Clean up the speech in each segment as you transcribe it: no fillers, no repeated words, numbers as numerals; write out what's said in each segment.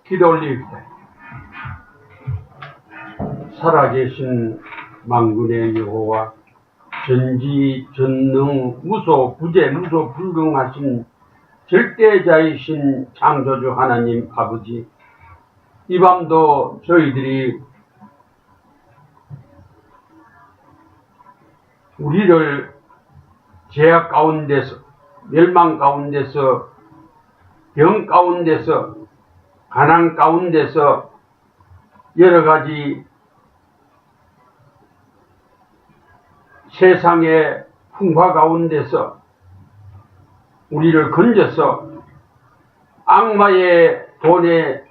기도 올립니다. 살아계신 만군의 여호와, 전지 전능 무소 부재 무소 불능하신 절대자이신 창조주 하나님 아버지, 이 밤도 저희들이 우리를 죄악 가운데서, 멸망 가운데서, 병 가운데서, 가난 가운데서, 여러 가지 세상의 풍파 가운데서 우리를 건져서 악마의 돈에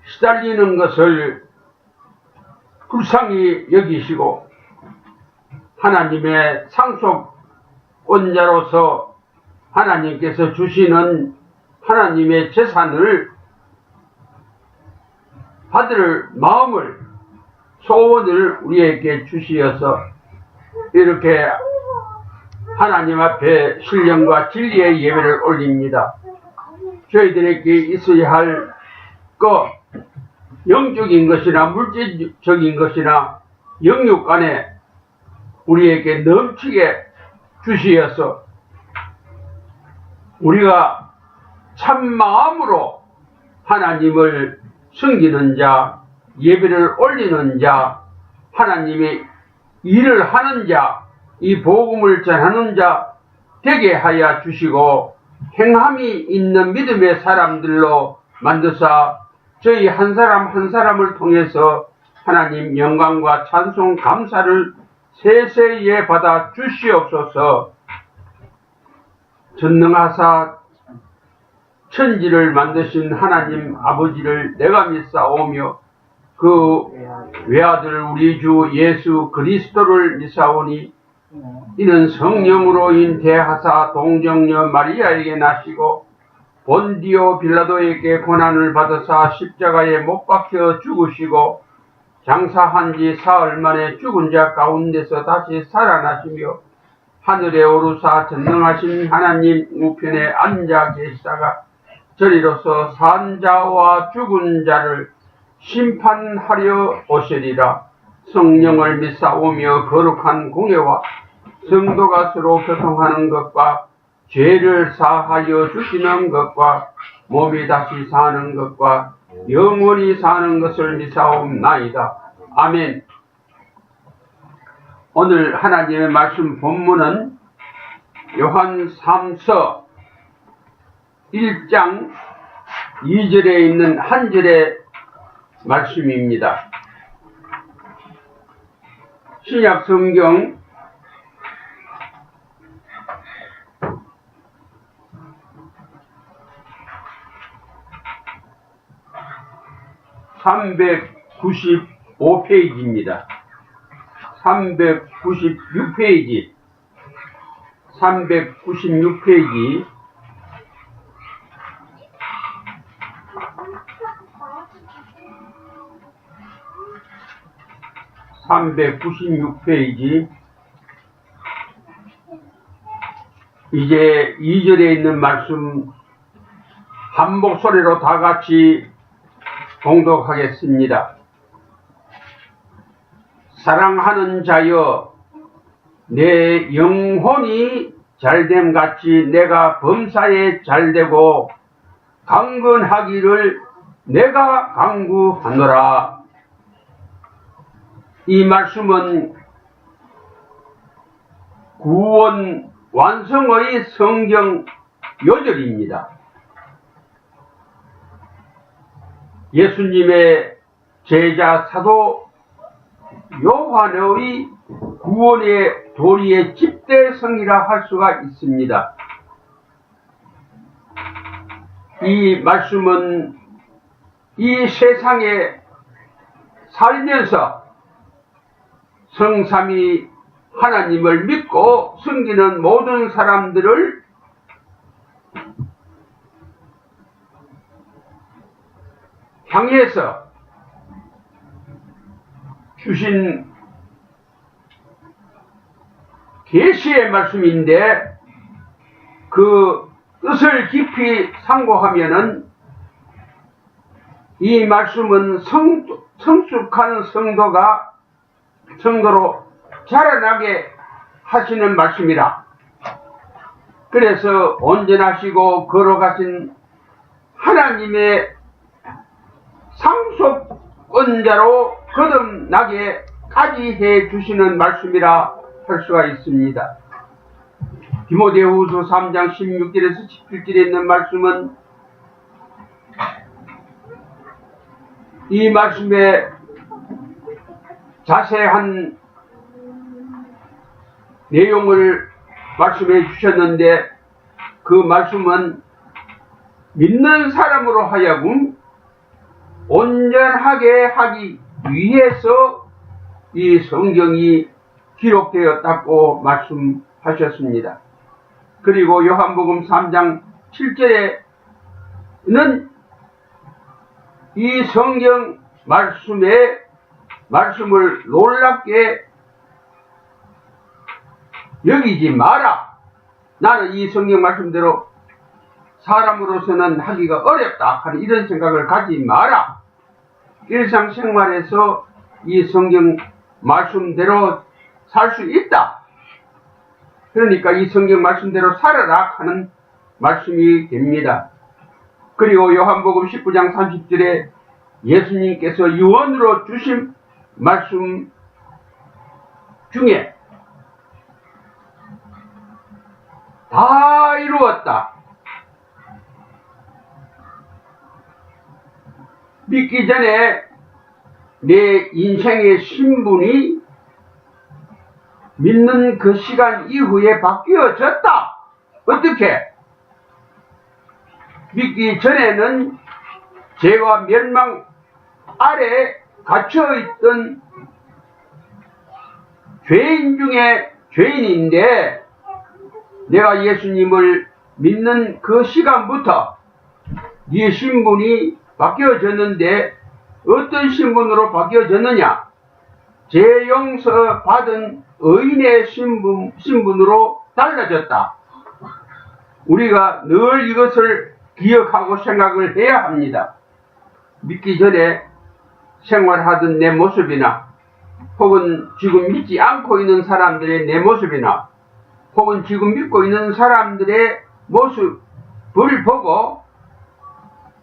시달리는 것을 불쌍히 여기시고 하나님의 상속권자로서 하나님께서 주시는 하나님의 재산을 받을 마음을, 소원을 우리에게 주시어서 이렇게 하나님 앞에 신령과 진리의 예배를 올립니다. 저희들에게 있어야 할 것, 영적인 것이나 물질적인 것이나 영육 간에 우리에게 넘치게 주시어서 우리가 참 마음으로 하나님을 섬기는 자, 예배를 올리는 자, 하나님의 일을 하는 자, 이 복음을 전하는 자 되게 하여 주시고 행함이 있는 믿음의 사람들로 만드사 저희 한 사람 한 사람을 통해서 하나님 영광과 찬송 감사를 세세에 받아 주시옵소서. 전능하사 천지를 만드신 하나님 아버지를 내가 믿사오며 그 외아들 우리 주 예수 그리스도를 믿사오니 이는 성령으로 잉태하사 동정녀 마리아에게 나시고 본디오 빌라도에게 고난을 받으사 십자가에 못 박혀 죽으시고 장사한 지 사흘 만에 죽은 자 가운데서 다시 살아나시며 하늘에 오르사 전능하신 하나님 우편에 앉아 계시다가 저리로서 산 자와 죽은 자를 심판하려 오시리라. 성령을 믿사오며 거룩한 공예와 성도가 서로 교통하는 것과 죄를 사하여 주시는 것과 몸이 다시 사는 것과 영원히 사는 것을 믿사옵나이다. 아멘. 오늘 하나님의 말씀 본문은 요한 3서 1장 2절에 있는 한 절의 말씀입니다. 신약 성경 395페이지입니다. 396페이지 396페이지 396페이지 이제 2절에 있는 말씀 한 목소리로 다 같이 봉독하겠습니다. 사랑하는 자여, 내 영혼이 잘됨 같이 내가 범사에 잘되고 강건하기를 내가 강구하노라. 이 말씀은 구원 완성의 성경 요절입니다. 예수님의 제자 사도 요한의 구원의 도리의 집대성이라 할 수가 있습니다. 이 말씀은 이 세상에 살면서 성삼위 하나님을 믿고 섬기는 모든 사람들을 향해서 주신 계시의 말씀인데 그 뜻을 깊이 상고하면은 이 말씀은 성숙한 성도로 자라나게 하시는 말씀이라. 그래서 온전하시고 걸어가신 하나님의 상속권자로 거듭나게까지 해주시는 말씀이라 할 수가 있습니다. 디모데후서 3장 16절에서 17절에 있는 말씀은 이 말씀에 자세한 내용을 말씀해 주셨는데, 그 말씀은 믿는 사람으로 하여금 온전하게 하기 위해서 이 성경이 기록되었다고 말씀하셨습니다. 그리고 요한복음 3장 7절에는 이 성경 말씀을 놀랍게 여기지 마라. 나는 이 성경 말씀대로 사람으로서는 하기가 어렵다 하는 이런 생각을 가지 마라. 일상생활에서 이 성경 말씀대로 살 수 있다. 그러니까 이 성경 말씀대로 살아라 하는 말씀이 됩니다. 그리고 요한복음 19장 30절에 예수님께서 유언으로 주신 말씀 중에 다 이루었다. 믿기 전에 내 인생의 신분이 믿는 그 시간 이후에 바뀌어졌다. 어떻게? 믿기 전에는 죄와 멸망 아래 갇혀있던 죄인 중에 죄인인데, 내가 예수님을 믿는 그 시간부터 네 신분이 바뀌어졌는데, 어떤 신분으로 바뀌어졌느냐? 죄 용서 받은 의인의 신분으로 달라졌다. 우리가 늘 이것을 기억하고 생각을 해야 합니다. 믿기 전에 생활하던 내 모습이나, 혹은 지금 믿지 않고 있는 사람들의 내 모습이나, 혹은 지금 믿고 있는 사람들의 모습을 보고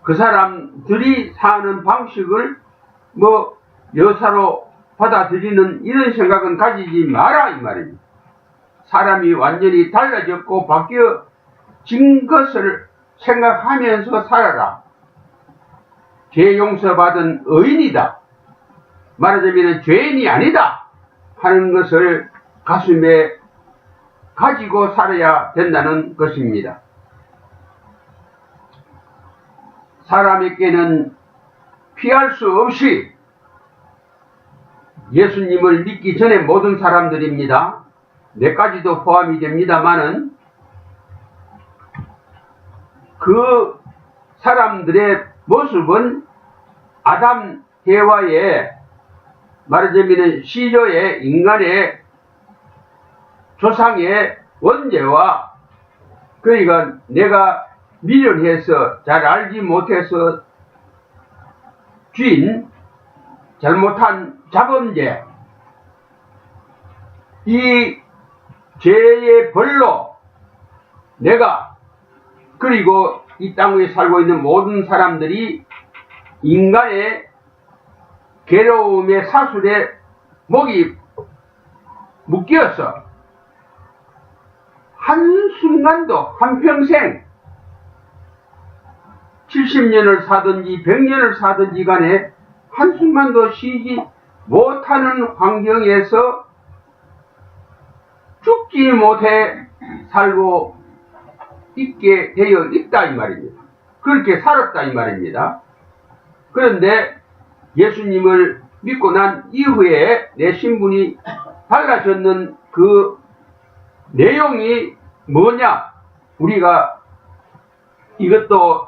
그 사람들이 사는 방식을 여사로 받아들이는 이런 생각은 가지지 마라 이 말입니다. 사람이 완전히 달라졌고 바뀌어진 것을 생각하면서 살아라. 죄 용서받은 의인이다. 말하자면 죄인이 아니다 하는 것을 가슴에 가지고 살아야 된다는 것입니다. 사람에게는 피할 수 없이 예수님을 믿기 전에 모든 사람들입니다. 내까지도 포함이 됩니다마는 그 사람들의 모습은 아담 해와의 말하자면 시조의 인간의 조상의 원죄와, 그러니까 내가 미련해서 잘 알지 못해서 쥔 잘못한 자범죄, 이 죄의 벌로 내가, 그리고 이 땅에 살고 있는 모든 사람들이 인간의 괴로움의 사슬에 목이 묶여서 한순간도, 한평생 70년을 사든지 100년을 사든지 간에 한순간도 쉬지 못하는 환경에서 죽지 못해 살고 있게 되어 있다 이 말입니다. 그렇게 살았다 이 말입니다. 그런데 예수님을 믿고 난 이후에 내 신분이 달라졌는 그 내용이 뭐냐? 우리가 이것도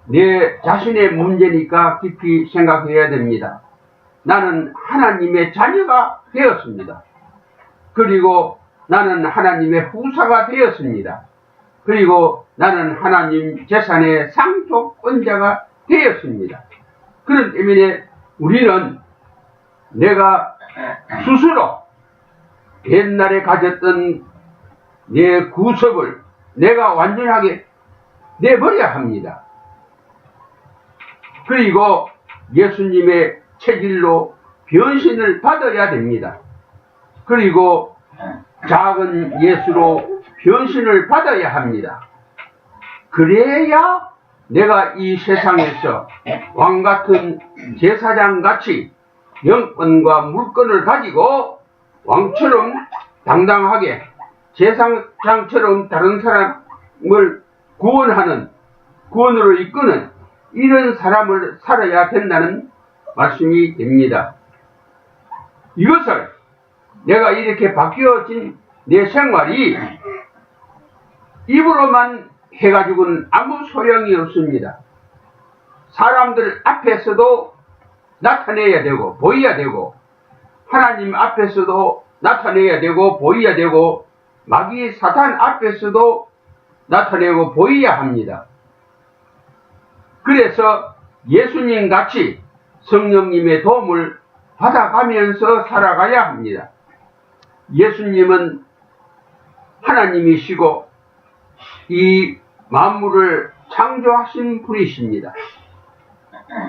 내 자신의 문제니까 깊이 생각해야 됩니다. 나는 하나님의 자녀가 되었습니다. 그리고 나는 하나님의 후사가 되었습니다. 그리고 나는 하나님 재산의 상속권자가 되었습니다. 그런 때문에 우리는 내가 스스로 옛날에 가졌던 내 구습을 내가 완전하게 내버려야 합니다. 그리고 예수님의 체질로 변신을 받아야 됩니다. 그리고 작은 예수로 변신을 받아야 합니다. 그래야 내가 이 세상에서 왕같은 제사장같이 영권과 물권을 가지고 왕처럼 당당하게 제사장처럼 다른 사람을 구원으로 이끄는 이런 사람을 살아야 된다는 말씀이 됩니다. 이것을 내가 이렇게 바뀌어진 내 생활이 입으로만 해가지고는 아무 소용이 없습니다. 사람들 앞에서도 나타내야 되고 보여야 되고 하나님 앞에서도 나타내야 되고 보여야 되고 마귀 사탄 앞에서도 나타내고 보여야 합니다. 그래서 예수님 같이 성령님의 도움을 받아가면서 살아가야 합니다. 예수님은 하나님이시고 이 만물을 창조하신 분이십니다.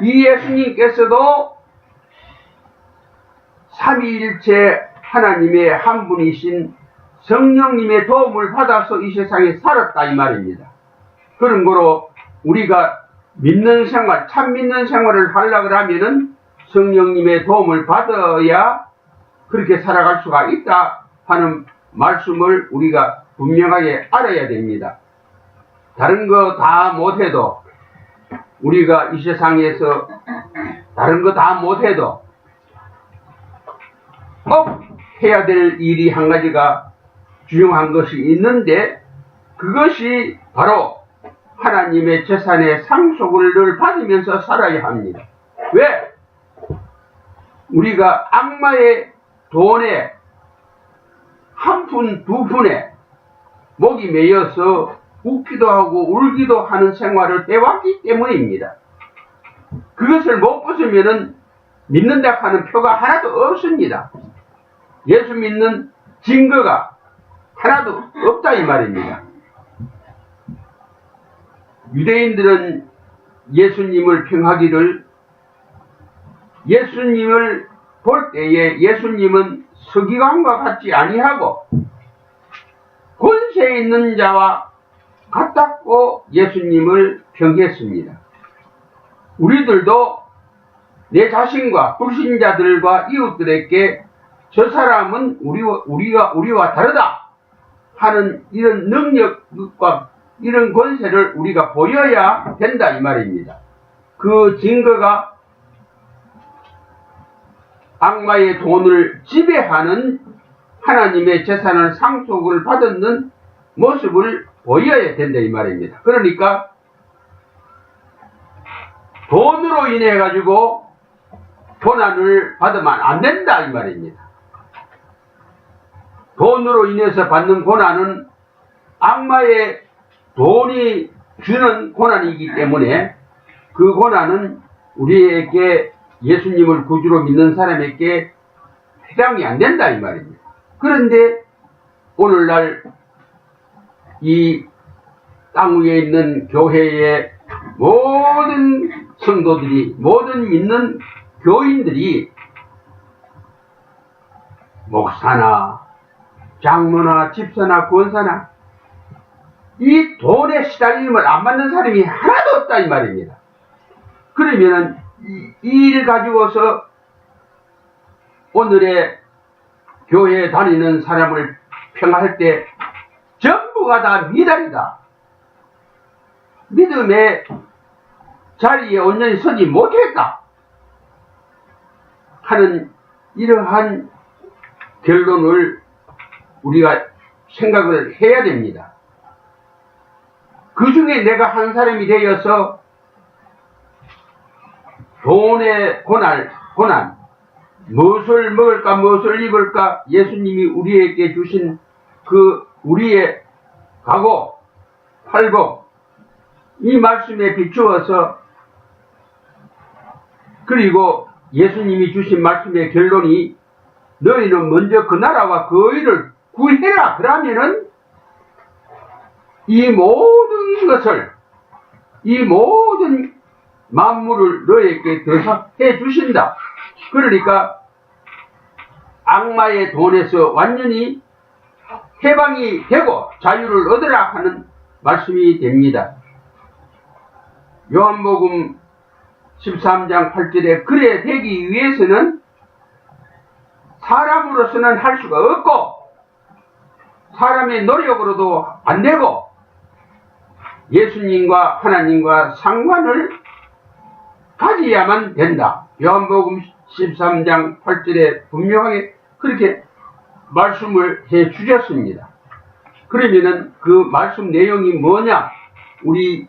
이 예수님께서도 삼위일체 하나님의 한 분이신 성령님의 도움을 받아서 이 세상에 살았다 이 말입니다. 그런 거로 우리가 믿는 생활, 참 믿는 생활을 하려고 하면은 성령님의 도움을 받아야 그렇게 살아갈 수가 있다 하는 말씀을 우리가 분명하게 알아야 됩니다. 다른 거 다 못해도 우리가 이 세상에서 다른 거 다 못해도 꼭 해야 될 일이 한 가지가 중요한 것이 있는데 그것이 바로 하나님의 재산의 상속을 늘 받으면서 살아야 합니다. 왜? 우리가 악마의 돈에 한 푼, 두 푼에 목이 메여서 웃기도 하고 울기도 하는 생활을 해왔기 때문입니다. 그것을 못 벗으면은 믿는다 하는 표가 하나도 없습니다. 예수 믿는 증거가 하나도 없다 이 말입니다. 유대인들은 예수님을 평하기를 예수님을 볼 때에 예수님은 서기관과 같지 아니하고 권세 있는 자와 같다고 예수님을 평했습니다. 우리들도 내 자신과 불신자들과 이웃들에게 저 사람은 우리와 다르다 하는 이런 능력과 이런 권세를 우리가 보여야 된다 이 말입니다. 그 증거가 악마의 돈을 지배하는 하나님의 재산을 상속을 받는 모습을 보여야 된다 이 말입니다. 그러니까 돈으로 인해 가지고 고난을 받으면 안 된다 이 말입니다. 돈으로 인해서 받는 고난은 악마의 돈이 주는 고난이기 때문에 그 고난은 우리에게 예수님을 구주로 믿는 사람에게 해당이 안 된다 이 말입니다. 그런데 오늘날 이 땅 위에 있는 교회의 모든 성도들이 모든 믿는 교인들이 목사나 장로나 집사나 권사나 이 돈에 시달림을 안 받는 사람이 하나도 없다 이 말입니다. 그러면은 이 일 가지고서 오늘의 교회에 다니는 사람을 평할 때 전부가 다 미달이다. 믿음의 자리에 온전히 서지 못했다 하는 이러한 결론을 우리가 생각을 해야 됩니다. 그 중에 내가 한 사람이 되어서 돈의 고난, 무엇을 먹을까, 무엇을 입을까, 예수님이 우리에게 주신 그 우리의 각오, 팔복, 이 말씀에 비추어서 그리고 예수님이 주신 말씀의 결론이 너희는 먼저 그 나라와 그 의를 구해라. 그러면은 이 모든 것을, 이 모든 만물을 너에게 더해 주신다. 그러니까 악마의 돈에서 완전히 해방이 되고 자유를 얻으라 하는 말씀이 됩니다. 요한복음 13장 8절에 그래 되기 위해서는 사람으로서는 할 수가 없고 사람의 노력으로도 안 되고 예수님과 하나님과 상관을 가져야만 된다. 요한복음 13장 8절에 분명하게 그렇게 말씀을 해 주셨습니다. 그러면은 그 말씀 내용이 뭐냐? 우리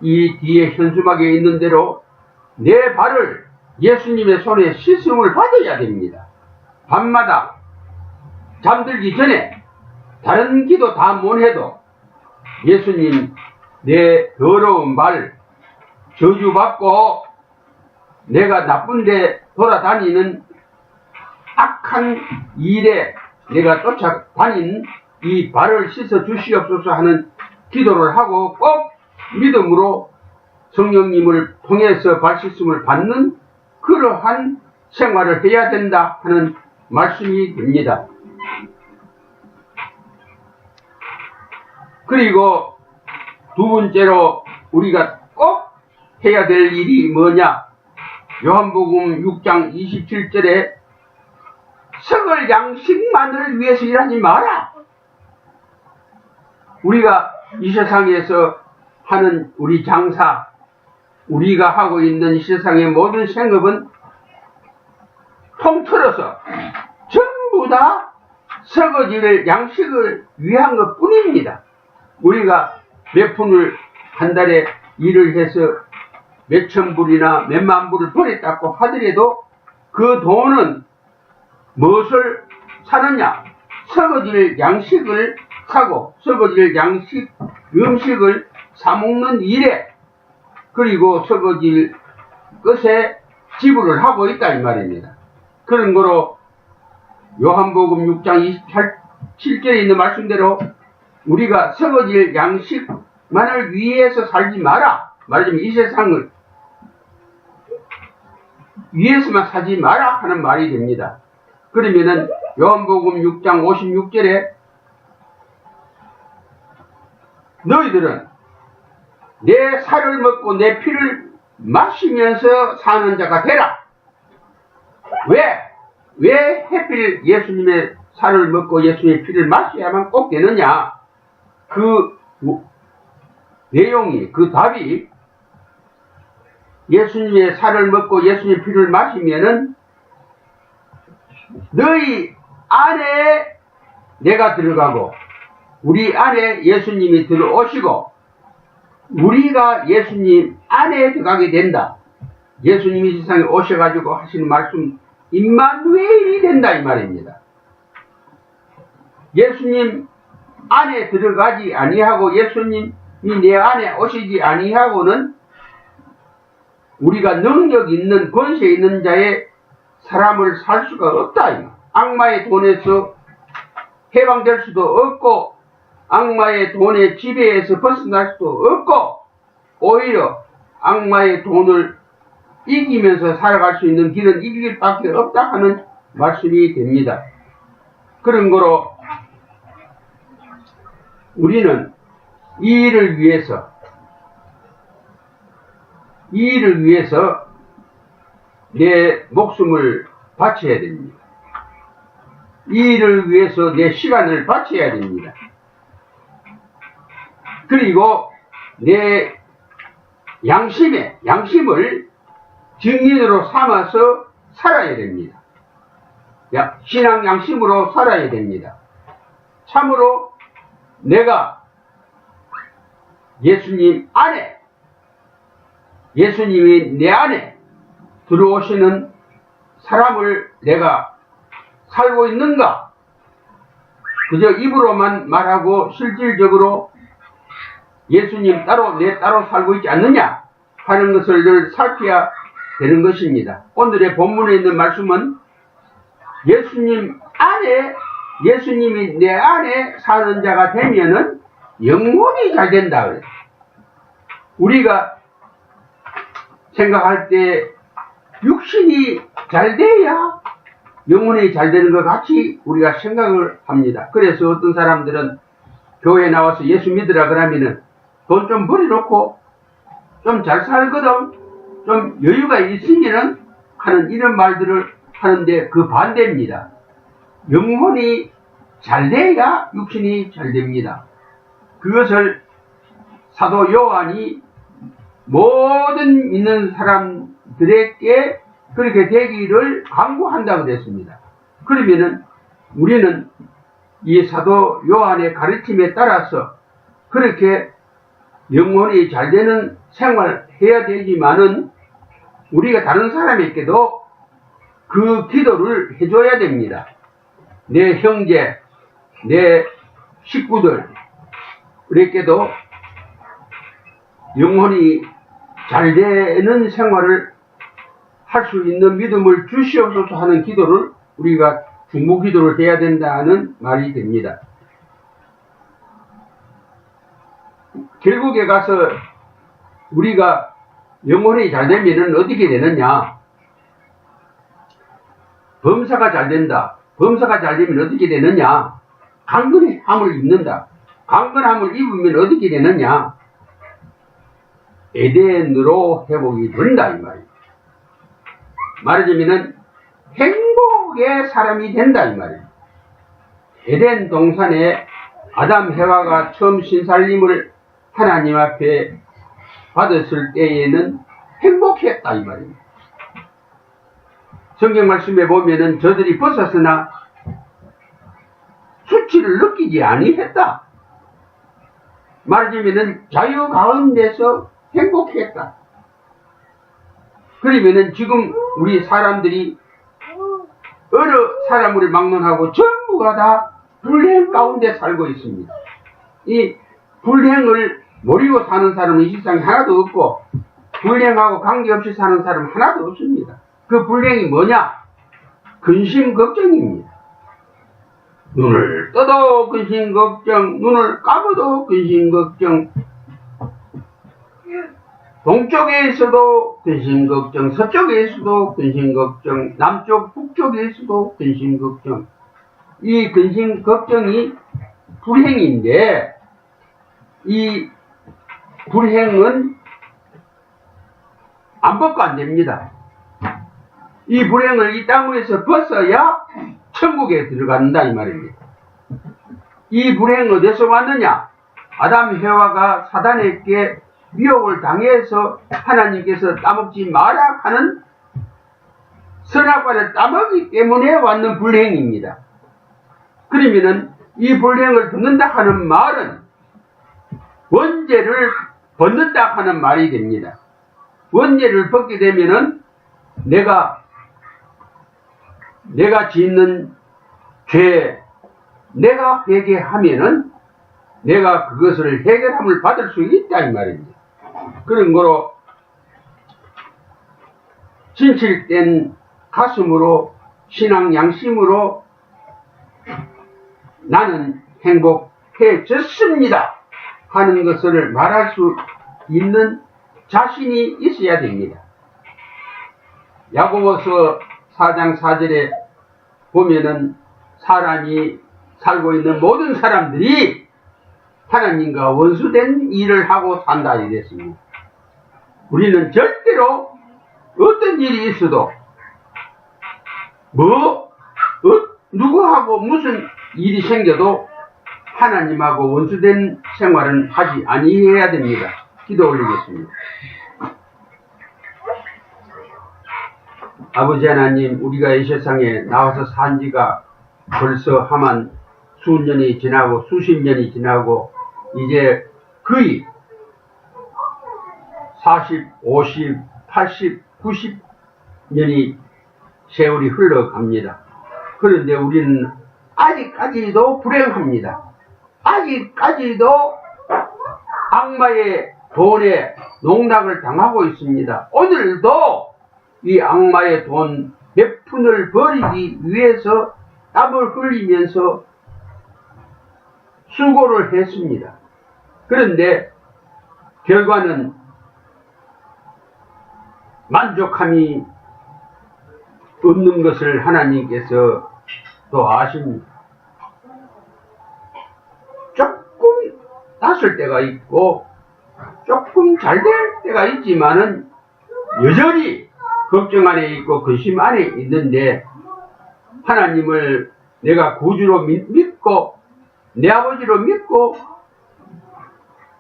이 뒤에 현수막에 있는 대로 내 발을 예수님의 손에 씻음을 받아야 됩니다. 밤마다 잠들기 전에 다른 기도 다 못해도 예수님 내 더러운 발 저주받고 내가 나쁜데 돌아다니는 악한 일에 내가 쫓아다닌 이 발을 씻어 주시옵소서 하는 기도를 하고 꼭 믿음으로 성령님을 통해서 발 씻음을 받는 그러한 생활을 해야 된다 하는 말씀이 됩니다. 그리고 두 번째로 우리가 꼭 해야 될 일이 뭐냐? 요한복음 6장 27절에 썩을 양식만을 위해서 일하지 마라. 우리가 이 세상에서 하는 우리 장사, 우리가 하고 있는 이 세상의 모든 생업은 통틀어서 전부 다 설거지를 양식을 위한 것 뿐입니다. 우리가 몇 푼을 한 달에 일을 해서 몇천 불이나 몇만 불을 벌였다고 하더라도 그 돈은 무엇을 사느냐? 설거지를 양식을 사고 설거지를 양식 음식을 사먹는 일에 그리고 설거지를 것에 지불을 하고 있다 이 말입니다. 그런 거로 요한복음 6장 27절에 있는 말씀대로 우리가 설거지를 양식만을 위해서 살지 마라. 말하자면 이 세상을 위해서만 살지 마라 하는 말이 됩니다. 그러면은 요한복음 6장 56절에 너희들은 내 살을 먹고 내 피를 마시면서 사는 자가 되라. 왜 하필 예수님의 살을 먹고 예수님의 피를 마셔야만 꼭 되느냐? 그 내용이, 그 답이 예수님의 살을 먹고 예수님의 피를 마시면은 너희 안에 내가 들어가고 우리 안에 예수님이 들어오시고 우리가 예수님 안에 들어가게 된다. 예수님이 세상에 오셔가지고 하시는 말씀 임마누엘이 된다 이 말입니다. 예수님 안에 들어가지 아니하고 예수님이 내 안에 오시지 아니하고는 우리가 능력 있는 권세 있는 자의 사람을 살 수가 없다. 악마의 돈에서 해방될 수도 없고 악마의 돈의 지배에서 벗어날 수도 없고 오히려 악마의 돈을 이기면서 살아갈 수 있는 길은 이 길밖에 없다 하는 말씀이 됩니다. 그런 거로 우리는 이 일을 위해서 내 목숨을 바쳐야 됩니다. 이 일을 위해서 내 시간을 바쳐야 됩니다. 그리고 내 양심을 증인으로 삼아서 살아야 됩니다. 신앙 양심으로 살아야 됩니다. 참으로 내가 예수님 안에, 예수님이 내 안에 들어오시는 사람을 내가 살고 있는가? 그저 입으로만 말하고 실질적으로 예수님 따로 내 따로 살고 있지 않느냐 하는 것을 늘 살펴야 되는 것입니다. 오늘의 본문에 있는 말씀은 예수님이 내 안에 사는 자가 되면은 영혼이 잘 된다 그래요. 우리가 생각할 때 육신이 잘 돼야 영혼이 잘 되는 것 같이 우리가 생각을 합니다. 그래서 어떤 사람들은 교회에 나와서 예수 믿으라 그러면은 돈 좀 버려놓고 좀 잘 살거든, 좀 여유가 있으면은 하는 이런 말들을 하는데 그 반대입니다. 영혼이 잘 돼야 육신이 잘 됩니다. 그것을 사도 요한이 모든 믿는 사람들에게 그렇게 되기를 강구한다고 그랬습니다. 그러면은 우리는 이 사도 요한의 가르침에 따라서 그렇게 영혼이 잘 되는 생활을 해야 되지만은 우리가 다른 사람에게도 그 기도를 해줘야 됩니다. 내 형제, 내 식구들에게도 영혼이 잘 되는 생활을 할 수 있는 믿음을 주시옵소서 하는 기도를 우리가 중보 기도를 해야 된다는 말이 됩니다. 결국에 가서 우리가 영혼이 잘 되면 어떻게 되느냐? 범사가 잘 된다. 범사가 잘 되면 어떻게 되느냐? 강건함을 입는다. 강건함을 입으면 어떻게 되느냐? 에덴으로 회복이 된다 이 말이에요. 말하자면은 행복의 사람이 된다 이 말이에요. 에덴 동산에 아담 해와가 처음 신살림을 하나님 앞에 받았을 때에는 행복했다 이 말이에요. 성경 말씀에 보면은 저들이 벗었으나 수치를 느끼지 아니했다. 말하자면은 자유 가운데서 행복했다. 그러면은 지금 우리 사람들이 어느 사람을 막론하고 전부가 다 불행 가운데 살고 있습니다. 이 불행을 모르고 사는 사람은 이 세상에 하나도 없고 불행하고 관계없이 사는 사람은 하나도 없습니다. 그 불행이 뭐냐? 근심 걱정입니다. 눈을 떠도 근심 걱정, 눈을 감아도 근심 걱정, 동쪽에 있어도 근심 걱정, 서쪽에 있어도 근심 걱정, 남쪽, 북쪽에 있어도 근심 걱정. 이 근심 걱정이 불행인데 이 불행은 안 벗고 안 됩니다. 이 불행을 이 땅에서 벗어야 천국에 들어간다 이 말입니다. 이 불행 어디서 왔느냐? 아담 해와가 사단에게 미혹을 당해서 하나님께서 따먹지 마라 하는 선악과를 따먹기 때문에 왔는 불행입니다. 그러면은 이 불행을 벗는다 하는 말은 원죄를 벗는다 하는 말이 됩니다. 원죄를 벗게 되면은 내가 짓는 죄, 내가 회개하면은 내가 그것을 해결함을 받을 수 있다 이 말입니다. 그런 거로 진실된 가슴으로 신앙 양심으로 나는 행복해졌습니다 하는 것을 말할 수 있는 자신이 있어야 됩니다. 야고보서 4장 4절에 보면은 사람이 살고 있는 모든 사람들이 하나님과 원수된 일을 하고 산다 이랬습니다. 우리는 절대로 어떤 일이 있어도 누구하고 무슨 일이 생겨도 하나님하고 원수된 생활은 하지 아니해야 됩니다. 기도 올리겠습니다. 아버지 하나님, 우리가 이 세상에 나와서 산 지가 벌써 하만 수년이 지나고 수십 년이 지나고 이제 거의 40, 50, 80, 90년이 세월이 흘러갑니다. 그런데 우리는 아직까지도 불행합니다. 아직까지도 악마의 돈에 농락을 당하고 있습니다. 오늘도 이 악마의 돈 몇 푼을 버리기 위해서 땀을 흘리면서 수고를 했습니다. 그런데 결과는 만족함이 없는 것을 하나님께서 또 아십니다. 조금 낫을 때가 있고 조금 잘 될 때가 있지만은 여전히 걱정 안에 있고 근심 안에 있는데, 하나님을 내가 구주로 믿고 내 아버지로 믿고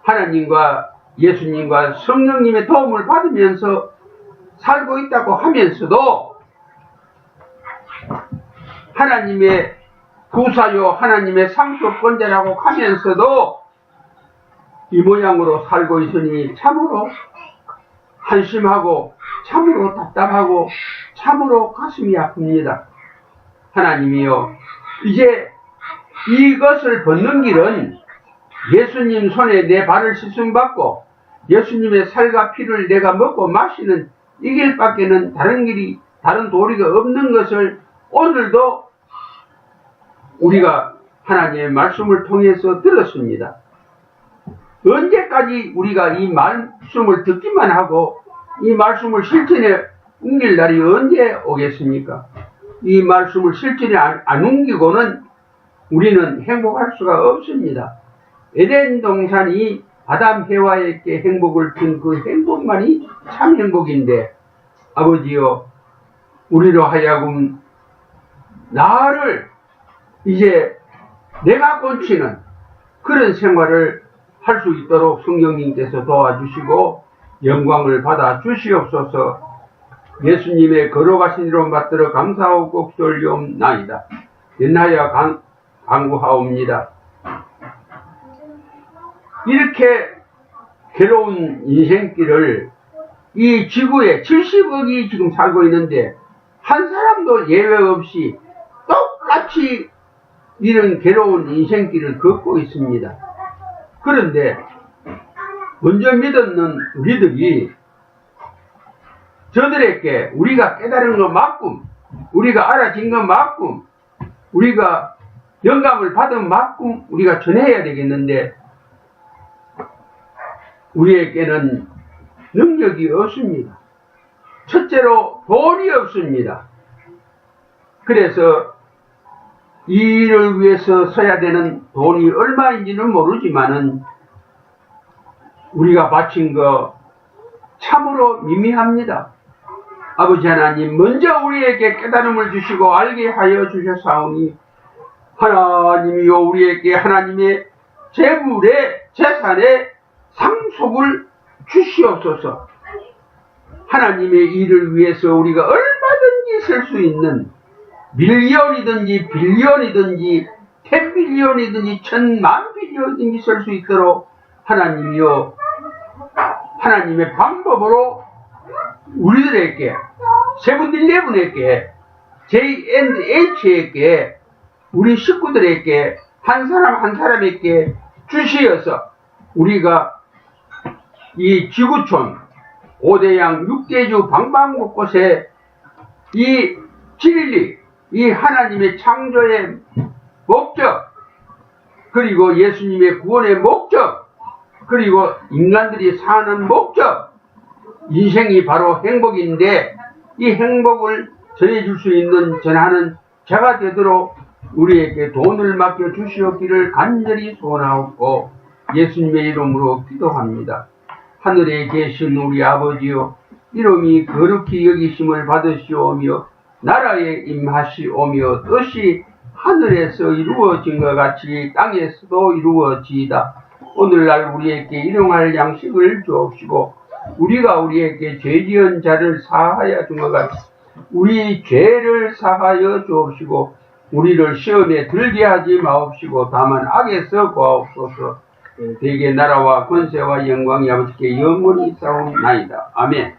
하나님과 예수님과 성령님의 도움을 받으면서 살고 있다고 하면서도, 하나님의 구사요 하나님의 상속권자라고 하면서도 이 모양으로 살고 있으니 참으로 한심하고 참으로 답답하고 참으로 가슴이 아픕니다. 하나님이여, 이제 이것을 벗는 길은 예수님 손에 내 발을 씻음 받고 예수님의 살과 피를 내가 먹고 마시는 이 길밖에는 다른 도리가 없는 것을 오늘도 우리가 하나님의 말씀을 통해서 들었습니다. 언제까지 우리가 이 말씀을 듣기만 하고 이 말씀을 실천에 옮길 날이 언제 오겠습니까? 이 말씀을 실천에 안 옮기고는 우리는 행복할 수가 없습니다. 에덴 동산이 아담 해와에게 행복을 준 그 행복만이 참 행복인데, 아버지여, 우리로 하여금 나를 이제 내가 꼰치는 그런 생활을 할 수 있도록 성령님께서 도와주시고 영광을 받아 주시옵소서. 예수님의 걸어가신 이름 받들어 감사하고 꼭돌리옵나이다. 연하여 간구하옵니다. 이렇게 괴로운 인생길을 이 지구에 70억이 지금 살고 있는데 한 사람도 예외 없이 똑같이 이런 괴로운 인생길을 걷고 있습니다. 그런데 먼저 믿었는 우리들이 저들에게 우리가 깨달은 것만큼, 우리가 알아진 것만큼, 우리가 영감을 받은 만큼 우리가 전해야 되겠는데, 우리에게는 능력이 없습니다. 첫째로 돈이 없습니다. 그래서 이 일을 위해서 써야 되는 돈이 얼마인지는 모르지만은 우리가 바친 거 참으로 미미합니다. 아버지 하나님, 먼저 우리에게 깨달음을 주시고 알게 하여 주셨사오니 하나님이여, 우리에게 하나님의 재물에 재산에 상속을 주시옵소서. 하나님의 일을 위해서 우리가 얼마든지 쓸 수 있는 밀리언이든지 빌리언이든지 10빌리언이든지 10,000,000빌리언이든지 쓸 수 있도록 하나님이여, 하나님의 방법으로 우리들에게, 세븐일레븐에게, J&H에게, 우리 식구들에게, 한 사람 한 사람에게 주시어서 우리가 이 지구촌 5대양 6대주 방방곳곳에 이 진리, 이 하나님의 창조의 목적, 그리고 예수님의 구원의 목적, 그리고 인간들이 사는 목적, 인생이 바로 행복인데 이 행복을 전해줄 수 있는 전하는 자가 되도록 우리에게 돈을 맡겨 주시옵기를 간절히 소원하옵고 예수님의 이름으로 기도합니다. 하늘에 계신 우리 아버지여, 이름이 거룩히 여기심을 받으시오며 나라에 임하시오며 뜻이 하늘에서 이루어진 것 같이 땅에서도 이루어지이다. 오늘날 우리에게 일용할 양식을 주옵시고 우리가 우리에게 죄지은 자를 사하여 준 것 같이 우리 죄를 사하여 주옵시고 우리를 시험에 들게 하지 마옵시고 다만 악에서 구하옵소서. 대개 나라와 권세와 영광이 아버지께 영원히 있사옵나이다. 아멘.